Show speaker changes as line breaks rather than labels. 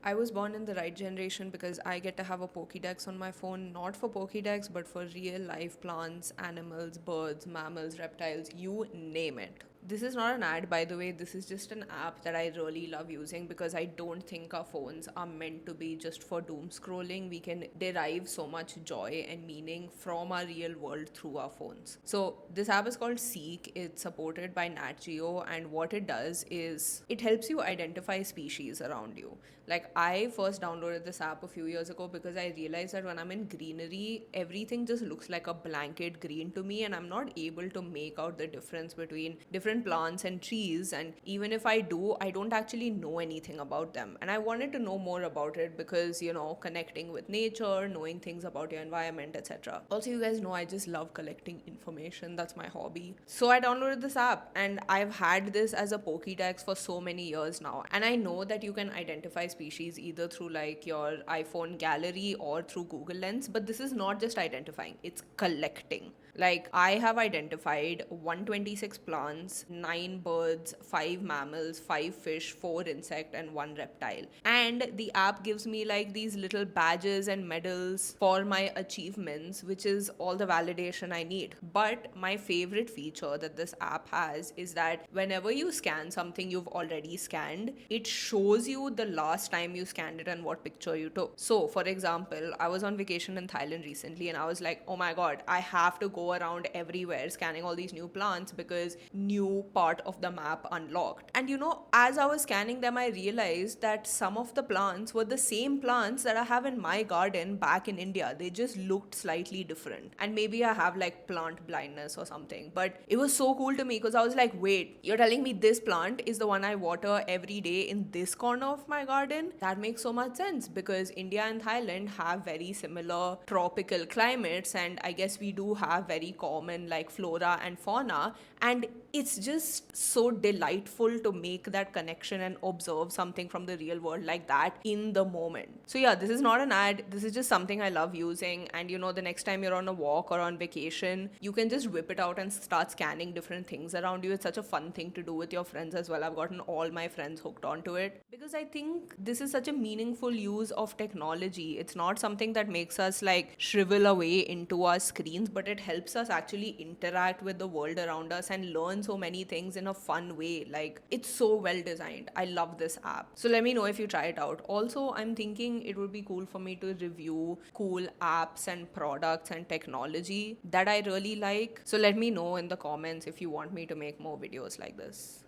I was born in the right generation because I get to have a Pokédex on my phone, not for Pokédex, but for real life plants, animals, birds, mammals, reptiles, you name it. This is not an ad, by the way. This is just an app that I really love using because I don't think our phones are meant to be just for doom scrolling. We can derive so much joy and meaning from our real world through our phones. So, this app is called Seek. It's supported by Nat Geo, and what it does is it helps you identify species around you. Like, I first downloaded this app a few years ago because I realized that when I'm in greenery, everything just looks like a blanket green to me, and I'm not able to make out the difference between different plants and trees. And even if I do, I don't actually know anything about them. And I wanted to know more about it because, connecting with nature, knowing things about your environment, etc. Also, you guys know I just love collecting information. That's my hobby. So I downloaded this app, and I've had this as a Pokédex for so many years now. And I know that you can identify species either through like your iPhone gallery or through Google Lens, but this is not just identifying, it's collecting. Like, I have identified 126 plants, 9 birds, 5 mammals, 5 fish, 4 insect, and 1 reptile. And the app gives me like these little badges and medals for my achievements, which is all the validation I need. But my favorite feature that this app has is that whenever you scan something you've already scanned, it shows you the last time you scanned it and what picture you took. So, for example, I was on vacation in Thailand recently and I was like, oh my god, I have to go around everywhere scanning all these new plants because new part of the map unlocked. And as I was scanning them, I realized that some of the plants were the same plants that I have in my garden back in India. They just looked slightly different. And maybe I have like plant blindness or something. But it was so cool to me because I was like, wait, you're telling me this plant is the one I water every day in this corner of my garden? That makes so much sense because India and Thailand have very similar tropical climates, and I guess we do have very common like flora and fauna. And it's just so delightful to make that connection and observe something from the real world like that in the moment. So yeah, this is not an ad, this is just something I love using. And the next time you're on a walk or on vacation, you can just whip it out and start scanning different things around you. It's such a fun thing to do with your friends as well. I've gotten all my friends hooked onto it because I think this is such a meaningful use of technology. It's not something that makes us like shrivel away into our screens, but it helps us actually interact with the world around us and learn so many things in a fun way. Like, it's so well designed. I love this app. So let me know if you try it out. Also, I'm thinking it would be cool for me to review cool apps and products and technology that I really like. So let me know in the comments if you want me to make more videos like this.